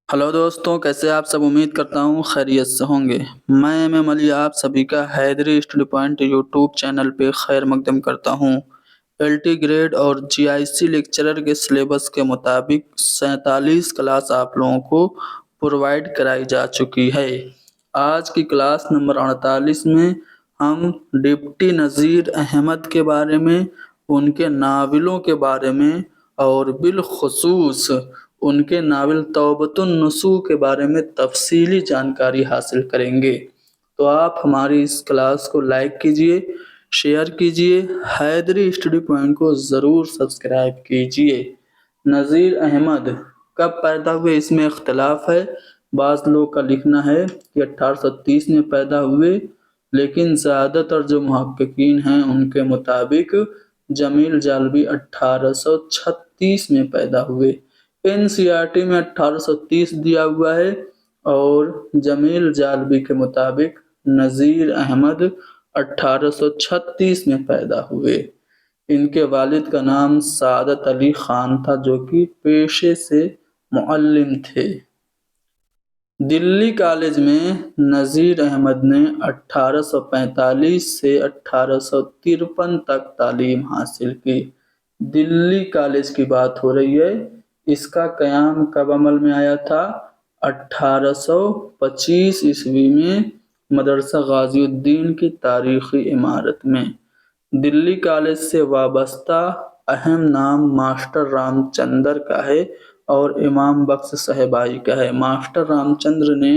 Hello दोस्तों, कैसे आप सब? उम्मीद करता हूँ खैरियत से होंगे। मैं एम अली आप सभी का Haidari study point YouTube channel पे खैर मकदम करता हूँ। एलटी ग्रेड और जीआईसी लेक्चरर के सिलेबस के मुताबिक 47 क्लास आप लोगों को प्रोवाइड कराई जा चुकी है। आज की क्लास नंबर 48 में हम डिप्टी नज़ीर अहमद के बारे में, उनके नावलों के बारे में और बिलखुसूस उनके नावल तौबतुन नसूह के बारे में तफसीली जानकारी हासिल करेंगे। तो आप हमारी इस क्लास को लाइक कीजिए, शेयर कीजिए, हैदरी स्टडी पॉइंट को ज़रूर सब्सक्राइब कीजिए। नज़ीर अहमद कब पैदा हुए इसमें इख्तलाफ है। बाज़ लोग का लिखना है कि 1830 में पैदा हुए, लेकिन ज़्यादातर जो मुहक्किकीन हैं उनके मुताबिक जमील जालबी 1836 में पैदा हुए। एनसीईआरटी में 1830 दिया हुआ है और जमील जालबी के मुताबिक नज़ीर अहमद 1836 में पैदा हुए। इनके वालिद का नाम सादत अली खान था, जो कि पेशे से मुअल्लिम थे। दिल्ली कॉलेज में नज़ीर अहमद ने 1845 से 1853 तक तालीम हासिल की। दिल्ली कॉलेज की बात हो रही है। इसका क़याम कब अमल में आया था? 1825 ईस्वी में मदरसा गाज़ीउद्दीन की तारीख़ी इमारत में। दिल्ली कॉलेज से वाबस्ता अहम नाम मास्टर रामचंद्र का है और इमाम बख्श साहिबाई का है। मास्टर रामचंद्र ने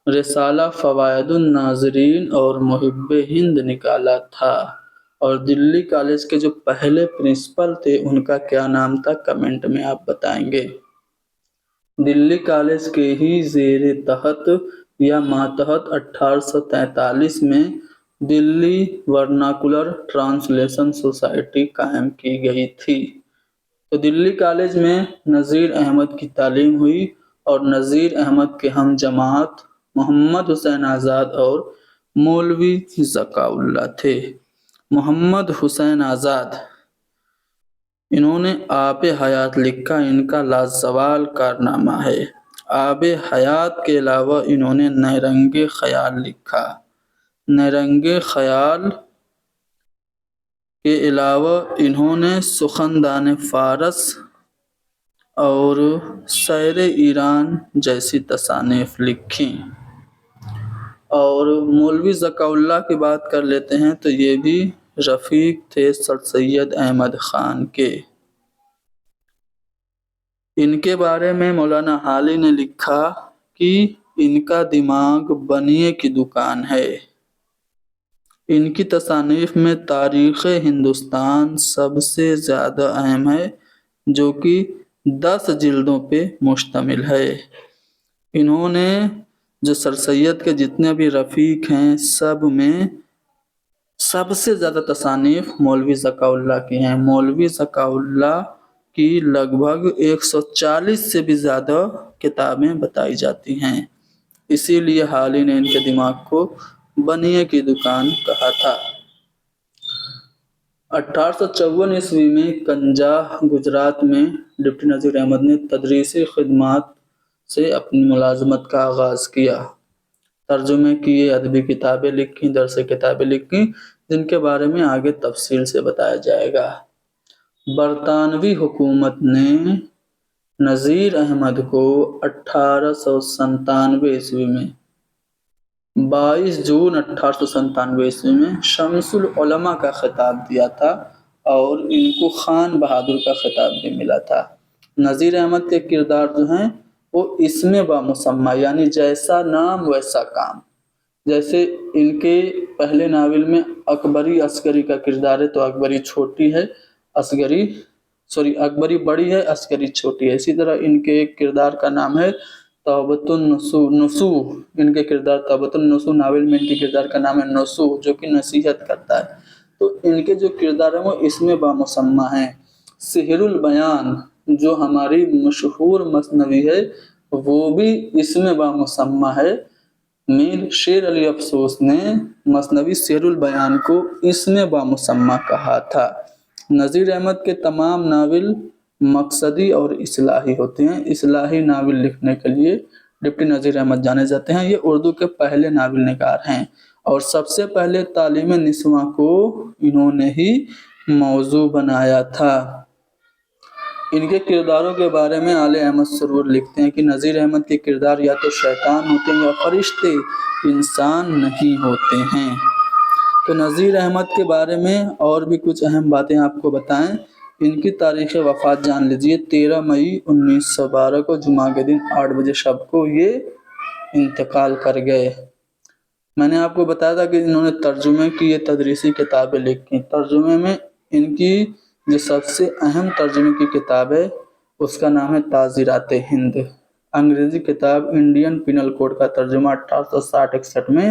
रिसाला फ़वाइदुन नाज़रीन और मुहिब्बे हिंद निकाला था। और दिल्ली कॉलेज के जो पहले प्रिंसिपल थे उनका क्या नाम था, कमेंट में आप बताएंगे। दिल्ली कॉलेज के ही ज़ेरे तहत या मातहत 1843 में दिल्ली वर्नाकुलर ट्रांसलेशन सोसाइटी कायम की गई थी। तो दिल्ली कॉलेज में नज़ीर अहमद की तालीम हुई और नज़ीर अहमद के हम जमात मोहम्मद हुसैन आज़ाद और मौलवी ज़काउल्लाह थे। मोहम्मद हुसैन आज़ाद, इन्होंने आब हयात लिखा, इनका लाजवाल कारनामा है। आब हयात के अलावा इन्होंने नहरंगे ख्याल लिखा। नहरंगे ख्याल के अलावा इन्होंने सुखनदान फ़ारस और सैर ईरान जैसी तसानीफ़ लिखी। और मौलवी ज़काउल्लाह की बात कर लेते हैं तो ये भी रफ़ीक थे सर सैयद अहमद ख़ान के। इनके बारे में मौलाना हाली ने लिखा कि इनका दिमाग बनिए की दुकान है। इनकी तसानीफ़ में तारीख़ हिंदुस्तान सबसे ज़्यादा अहम है, जो कि 10 जिल्दों पे मुश्तमिल है। इन्होंने जो सर सैयद के जितने भी रफ़ीक हैं सब में सबसे ज़्यादा तसानीफ़ मौलवी ज़काउल्लाह की हैं। मौलवी ज़काउल्लाह की लगभग 140 से भी ज़्यादा किताबें बताई जाती हैं। इसीलिए हाली ने इनके दिमाग को बनिए की दुकान कहा था। 1854 ईस्वी में कंजाह गुजरात में डिप्टी नज़ीर अहमद ने तदरीसी खिदमात से अपनी मुलाजमत का आगाज़ किया। तर्जुमे किए, अदबी किताबें लिखी, दरस किताबें लिखी, जिनके बारे में आगे तफसील से बताया जाएगा। बरतानवी हुकूमत ने नज़ीर अहमद को 1897 ईस्वी में 22 जून 1897 ईस्वी में शम्सुल उलमा का खिताब दिया था और इनको खान बहादुर का खिताब भी मिला था। नज़ीर अहमद के किरदार जो हैं वो इसमें बामुसम्मा, यानी जैसा नाम वैसा काम। जैसे इनके पहले नावल में अकबरी असगरी का किरदार है, तो अकबरी छोटी है, अकबरी बड़ी है, असगरी छोटी है। इसी तरह इनके एक किरदार का नाम है तौबतुन नसूह। इनके किरदार तौबतुन नसूह नावल में इनके किरदार का नाम है नसूह, जो कि नसीहत करता है। तो इनके जो किरदार है वो इसमें बामुसम्मा है। सिहरुल बयान जो हमारी मशहूर मसनवी है वो भी इसमें बामुसम्मा है। मीर शेर अली अफसोस ने मसनवी सिहरुल बयान को इसमें बामुसम्मा कहा था। नज़ीर अहमद के तमाम नावल مقصدی اور اصلاحی ہوتے ہیں۔ اصلاحی ناول لکھنے کے لیے ڈپٹی نذیر احمد جانے جاتے ہیں۔ یہ اردو کے پہلے ناول نگار ہیں اور سب سے پہلے تعلیم نسواں کو انہوں نے ہی موضوع بنایا تھا۔ ان کے کرداروں کے بارے میں آل احمد سرور لکھتے ہیں کہ نذیر احمد کے کردار یا تو شیطان ہوتے ہیں یا فرشتے، انسان نہیں ہوتے ہیں۔ تو نذیر احمد کے بارے میں اور بھی کچھ اہم باتیں آپ کو بتائیں۔ ان کی تاریخ وفات جان لیجئے، 13 مئی 1912 کو جمعہ کے دن 8 بجے شب کو یہ انتقال کر گئے۔ میں نے آپ کو بتایا تھا کہ انہوں نے ترجمے کی یہ تدریسی کتابیں لکھی۔ ترجمے میں ان کی جو سب سے اہم ترجمے کی کتاب ہے اس کا نام ہے تعزیرات ہند۔ انگریزی کتاب انڈین پینل کوڈ کا ترجمہ 1860-61 میں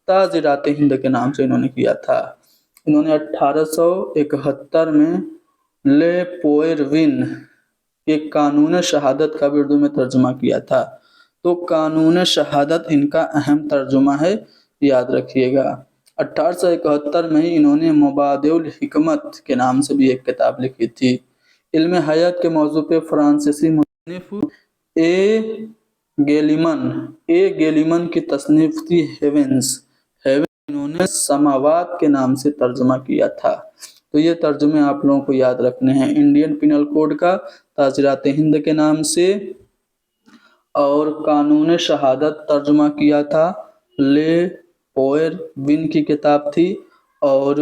تعزیرات ہند کے نام سے انہوں نے کیا تھا۔ انہوں نے 1871 میں لے پوئر-ون کے قانون شہادت کا بھی اردو میں ترجمہ کیا تھا۔ تو قانون شہادت ان کا اہم ترجمہ ہے، یاد رکھیے گا۔ 1871 میں ہی انہوں نے مبادئ الحکمت کے نام سے بھی ایک کتاب لکھی تھی۔ علم حیات کے موضوع پہ فرانسیسی مصنف گیلیمن کی تصنیف تھی ہیونز۔ انہوں نے سماوات کے نام سے ترجمہ کیا تھا۔ تو یہ ترجمے آپ لوگوں کو یاد رکھنے ہیں، انڈین پینل کوڈ کا تعزیرات ہند کے نام سے، اور قانون شہادت ترجمہ کیا تھا لے پوئر ون کی کتاب تھی، اور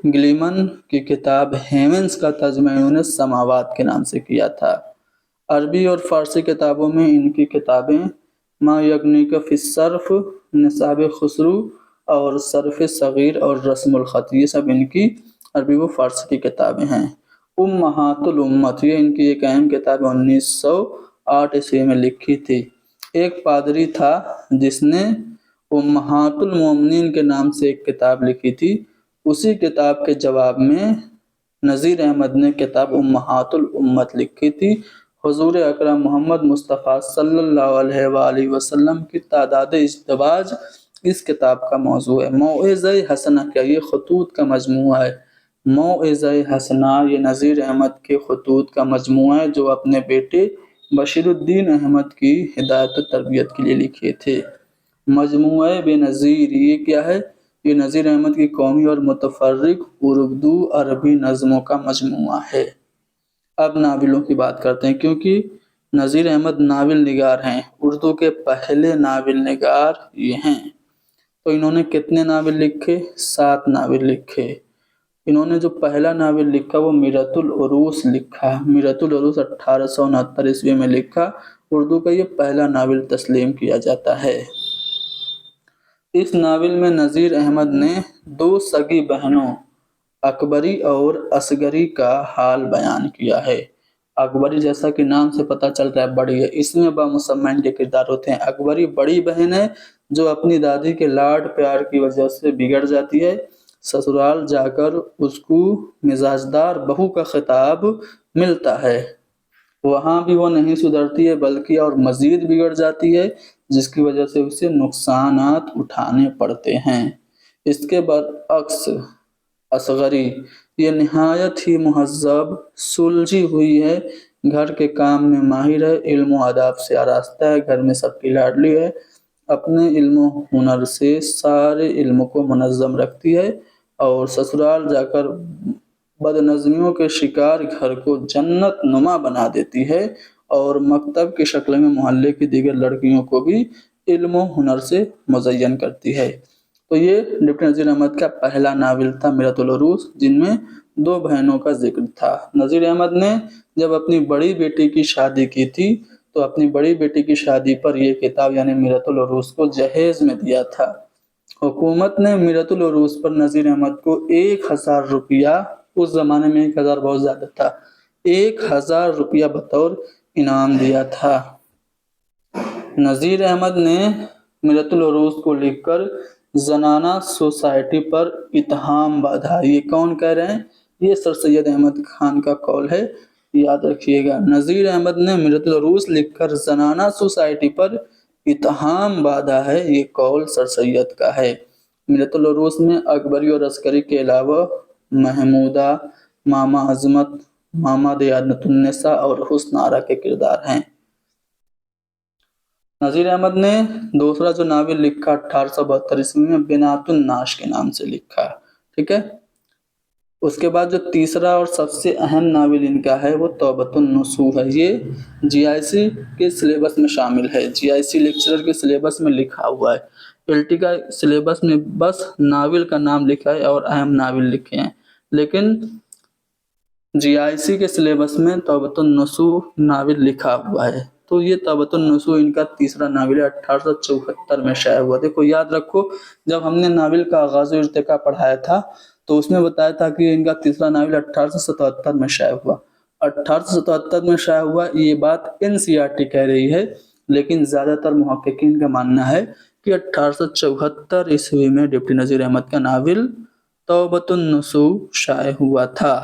گلیمن کی کتاب ہیونز کا ترجمہ انہوں نے سماوات کے نام سے کیا تھا۔ عربی اور فارسی کتابوں میں ان کی کتابیں ما یغنیک فی الصرف، نصاب خسرو اور صرف صغیر اور رسم الخط، یہ سب ان کی عربی و فارسی کی کتابیں ہیں۔ امہات الامت، یہ ان کی ایک اہم کتاب 1908 عیسوی میں لکھی تھی۔ ایک پادری تھا جس نے امہات المومنین کے نام سے ایک کتاب لکھی تھی۔ اسی کتاب کے جواب میں نذیر احمد نے کتاب امہات الامت لکھی تھی۔ حضور اکرم محمد مصطفیٰ صلی اللہ علیہ وآلہ وسلم کی تعداد ازدواج اس کتاب کا موضوع ہے۔ موعظہ حسنہ کیا؟ یہ خطوط کا مجموعہ ہے۔ موعظہ حسنہ یہ نذیر احمد کے خطوط کا مجموعہ ہے جو اپنے بیٹے بشیر الدین احمد کی ہدایت و تربیت کے لیے لکھے تھے۔ مجموعہ بے نظیر یہ کیا ہے؟ یہ نذیر احمد کی قومی اور متفرق اردو عربی نظموں کا مجموعہ ہے۔ اب ناولوں کی بات کرتے ہیں، کیونکہ نذیر احمد ناول نگار ہیں، اردو کے پہلے ناول نگار یہ ہیں۔ تو انہوں نے کتنے ناول لکھے؟ 7 ناول لکھے۔ انہوں نے جو پہلا ناول لکھا وہ میرۃ العروس لکھا۔ میرۃ العروس 1869 عیسوی میں لکھا۔ اردو کا یہ پہلا ناول تسلیم کیا جاتا ہے۔ اس ناول میں نذیر احمد نے 2 سگی بہنوں اکبری اور اصغری کا حال بیان کیا ہے۔ اکبری جیسا کہ نام سے پتہ چل رہا ہے بڑی ہے، اس میں بامسمى ان کے کردار ہوتے ہیں۔ اکبری بڑی بہن ہے جو اپنی دادی کے لاڈ پیار کی وجہ سے بگڑ جاتی ہے۔ سسرال جا کر اس کو مزاجدار بہو کا خطاب ملتا ہے، وہاں بھی وہ نہیں سدھرتی ہے بلکہ اور مزید بگڑ جاتی ہے، جس کی وجہ سے اسے نقصانات اٹھانے پڑتے ہیں۔ اس کے برعکس اصغری یہ نہایت ہی مہذب، سلجھی ہوئی ہے، گھر کے کام میں ماہر ہے، علم و آداب سے آراستہ ہے، گھر میں سب کی لاڈلی ہے، اپنے علم و ہنر سے سارے علم کو منظم رکھتی ہے، اور سسرال جا کر بدنظمیوں کے شکار گھر کو جنت نما بنا دیتی ہے، اور مکتب کی شکل میں محلے کی دیگر لڑکیوں کو بھی علم و ہنر سے مزین کرتی ہے۔ تو یہ ڈپٹی نذیر احمد کا پہلا ناول تھا میرۃ العروس، جن میں 2 بہنوں کا ذکر تھا۔ نذیر احمد نے جب اپنی بڑی بیٹی کی شادی کی تھی تو اپنی بڑی بیٹی کی شادی پر یہ کتاب یعنی میرۃ العروس کو جہیز میں دیا تھا۔ حکومت نے میرۃ العروس پر نذیر احمد کو 1000 روپیہ، اس زمانے میں 1000 بہت زیادہ تھا، 1000 روپیہ بطور انعام دیا تھا۔ نذیر احمد نے میرۃ العروس کو لکھ کر زنانہ سوسائٹی پر اتہام باندھا۔ یہ کون کہہ رہے ہیں؟ یہ سر سید احمد خان کا قول ہے، یاد رکھیے گا۔ نذیر احمد نے میرۃ العروس لکھ کر زنانہ سوسائٹی پر اتہام باندھا ہے، یہ قول سر سید کا ہے۔ میرۃ العروس میں اکبری اور عسکری کے علاوہ محمودہ، ماما عظمت، मामा दयानतुन्नेसा और हुस्न आरा के किरदार हैं। नजीर अहमद ने दूसरा जो नावल लिखा 1872 ईस्वी में बिनातुन नाश के नाम से लिखा। ठीक है। उसके बाद जो तीसरा और सबसे अहम नावल इनका है वो तौबतुन नसूह है। ये जीआईसी के सिलेबस में शामिल है, जीआईसी लेक्चरर के सिलेबस में लिखा हुआ है। एलटी का सिलेबस में बस नावल का नाम लिखा है और अहम नावल लिखे हैं, लेकिन जीआईसी के सिलेबस में तौबतुन नसूह नावल लिखा हुआ है। तो ये तौबतुन नसूह इनका तीसरा नावल है, 1874 में शाया हुआ। देखो याद रखो, जब हमने नावल का आगाज़ इर्तिका पढ़ाया था तो उसमें बताया था कि इनका तीसरा नावल 1877 में शाया हुआ। 1877 में शाया हुआ ये बात एनसीईआरटी कह रही है, लेकिन ज़्यादातर मुहक्किकीन का मानना है कि 1874 ईस्वी में डिप्टी नज़ीर अहमद का नावल तौबतुन नसूह शाया हुआ था।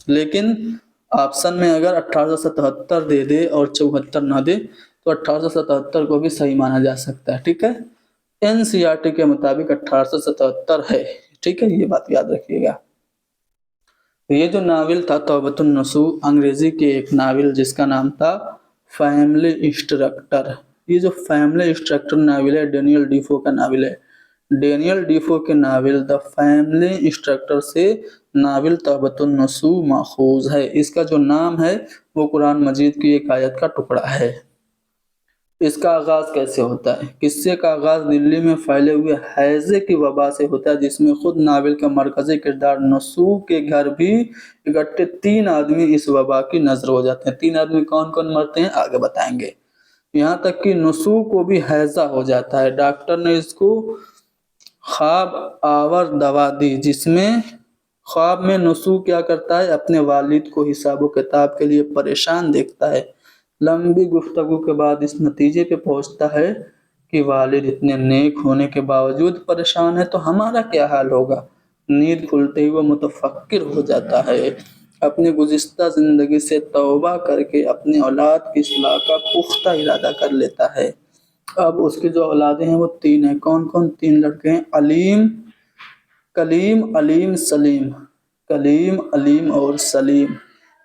लेकिन ऑप्शन में अगर 1877 दे दे और 74 ना दे तो 1877 को भी सही माना जा सकता है। ठीक है। एनसीईआरटी के मुताबिक 1877 है। ठीक है, ये बात याद रखिएगा। ये जो नावल था तौबतुन नसूह, अंग्रेजी के एक नावल जिसका नाम था फैमिली इंस्ट्रक्टर। ये जो फैमिली इंस्ट्रक्टर नावल है डेनियल डीफो का नावल है। डेनियल डीफो के नावल द फैमिली इंस्ट्रक्टर से नावल तौबतुन नसूह माखूज है। इसका जो नाम है वो कुरान मजीद की एक आयत का टुकड़ा है। इसका आगाज़ कैसे होता है? किस्से का आगाज़ दिल्ली में फैले हुए हैज़े की वबा से होता है, जिसमें खुद नावल का मरकज़ी किरदार नसूह के घर भी इकट्ठे 3 आदमी इस वबा की नज़र हो जाते हैं। 3 आदमी कौन कौन मरते हैं आगे बताएंगे। यहाँ तक कि नसूह को भी हैज़ा हो जाता है। डॉक्टर ने इसको ख्वाब आवर दवा दी, जिसमें ख्वाब में नसूह क्या करता है, अपने वालिद को हिसाब किताब के लिए परेशान देखता है। लंबी गुफ्तगू के बाद इस नतीजे पे पहुंचता है कि वालिद इतने नेक होने के बावजूद परेशान है तो हमारा क्या हाल होगा। नींद खुलते ही वो मुतफक्किर हो जाता है। अपनी गुज़िश्ता ज़िंदगी से तौबा करके अपनी औलाद की इस्लाह का पुख्ता इरादा कर लेता है। अब उसकी जो औलादें हैं वो 3 हैं। कौन कौन 3 लड़के हैं? कलीम, अलीम, सलीम। कलीम, अलीम और सलीम,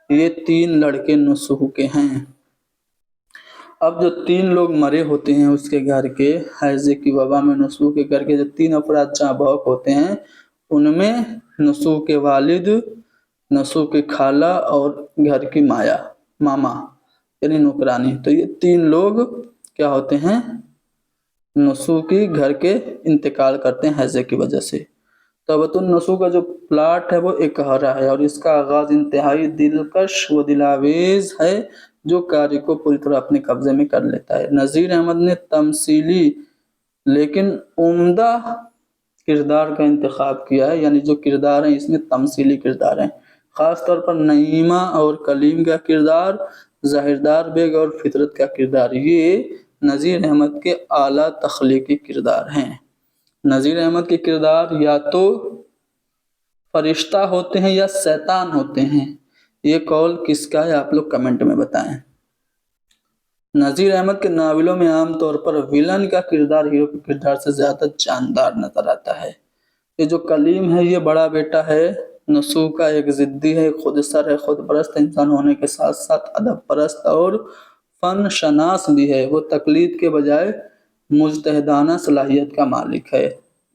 ये 3 लड़के नसूह के हैं। अब जो 3 लोग मरे होते हैं उसके घर के हैज़े की वबा में, नसूह के घर के जो 3 अफराद जहाँ बहक होते हैं, उनमें नसूह के वालिद, नसूह की खाला और घर की मामा यानी नौकरानी। तो ये 3 लोग क्या होते हैं, नसूह की घर के इंतकाल करते हैं हैज़े की वजह से। तौबतुन नसूह का जो प्लाट है वो इकहरा है और इसका आगाज़ इंतहाई दिलकश व दिलावेज है, जो कारी को पूरी तरह अपने कब्जे में कर लेता है। नज़ीर अहमद ने तमसीली लेकिन उम्दा किरदार का इंतखाब किया है, यानी जो किरदार हैं इसमें तमसीली किरदार हैं। ख़ास तौर पर नईमा और कलीम का किरदार, ज़ाहिरदार बेग और फितरत का किरदार, ये नज़ीर अहमद के आला तख्लीकी किरदार हैं। नज़ीर अहमद के किरदार या तो फरिश्ता होते हैं या शैतान होते हैं। ये कौल किसका है आप लोग कमेंट में बताएं। नज़ीर अहमद के नावलों में आमतौर पर विलन का किरदार हीरो के किरदार से ज़्यादा जानदार नजर आता है। ये जो कलीम है ये बड़ा बेटा है नसूह का, एक ज़िद्दी है, खुद सर है, खुद परस्त इंसान होने के साथ साथ अदब परस्त और फ़न शनास भी है। वो तकलीद के बजाय मुजतहिदाना सलाहियत का मालिक है।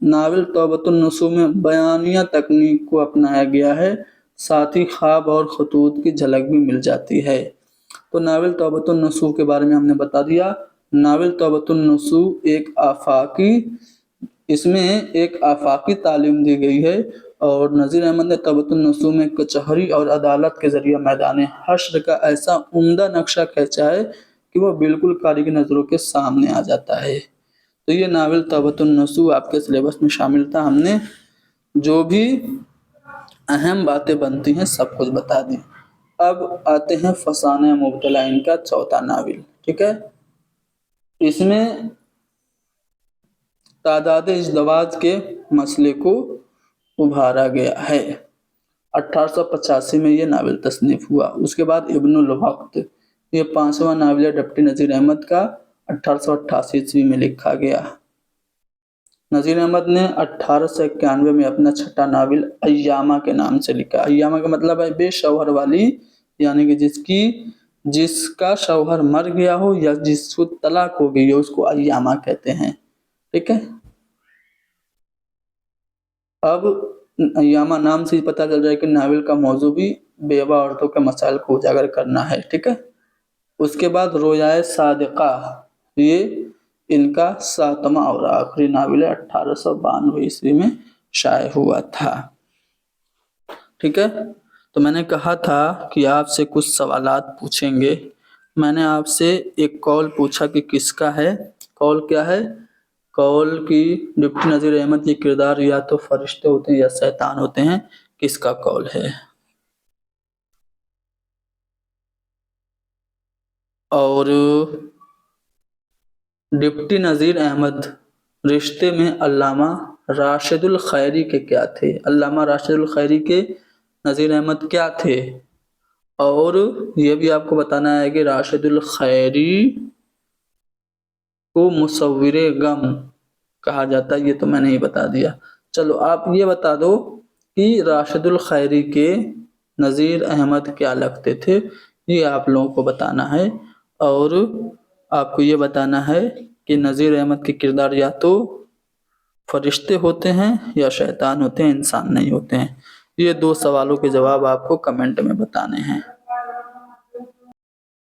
नावल तौबतुन नसूह में बयानिया तकनीक को अपनाया गया है, साथ ही ख्वाब और खतूत की झलक भी मिल जाती है। तो नावल तौबतुन नसूह के बारे में हमने बता दिया। नावल तौबतुन नसूह इसमें एक आफाकी तालीम दी गई है और नज़ीर अहमद ने तौबतुन नसूह में कचहरी और अदालत के ज़रिए मैदान हश्र का ऐसा उम्दा नक्शा खींचा है कि वो बिल्कुल कारी की नज़रों के सामने आ जाता है। तो ये नावल तौबतुन नसूह आपके सिलेबस में शामिल था। हमने जो भी अहम बातें बनती हैं सब कुछ बता दी। अब आते हैं फसाने मुब्तला, इनका चौथा नावल। ठीक है। इसमें तादाद इज़दवाज के मसले को उभारा गया है। 1885 में ये नावल तसनीफ हुआ। उसके बाद इब्नुल वक्त, ये 5वां नावल है डिप्टी नज़ीर अहमद का, 1888 ईस्वी में लिखा गया। नज़ीर अहमद ने 1891 में अपना 6ठा नावल अय्यामा के नाम से लिखा। अय्यामा का मतलब है बेशौहर वाली यानी कि जिसका शौहर मर गया हो या जिसको तलाक हो गई हो उसको अय्यामा कहते हैं। ठीक है। अब अय्यामा नाम से ही पता चल रहा है कि नावल का मौजू भी बेवा औरतों के मसाइल को उजागर करना है। ठीक है। उसके बाद रोयाए सादिका, ये इनका 7वां और आखिरी नावल है, 1892 ईस्वी में शाये हुआ था। ठीक है। तो मैंने कहा था कि आपसे कुछ सवालात पूछेंगे। मैंने आपसे एक कौल पूछा कि किसका है। कौल क्या है? कौल की डिप्टी नज़ीर अहमद के किरदार या तो फरिश्ते होते हैं या शैतान होते हैं। किसका कौल है? और डिप्टी नज़ीर अहमद रिश्ते में अल्लामा राशिदुल खैरी के क्या थे? अल्लामा राशिदुल खैरी के नज़ीर अहमद क्या थे? और ये भी आपको बताना है कि राशिदुल खैरी को मुसव्विरे गम कहा जाता है। ये तो मैंने ही बता दिया। चलो आप ये बता दो कि राशिदुल खैरी के नज़ीर अहमद क्या लगते थे। ये आप लोगों को बताना है। और आपको ये बताना है कि नज़ीर अहमद के किरदार या तो फरिश्ते होते हैं या शैतान होते हैं, इंसान नहीं होते हैं। ये 2 सवालों के जवाब आपको कमेंट में बताने हैं।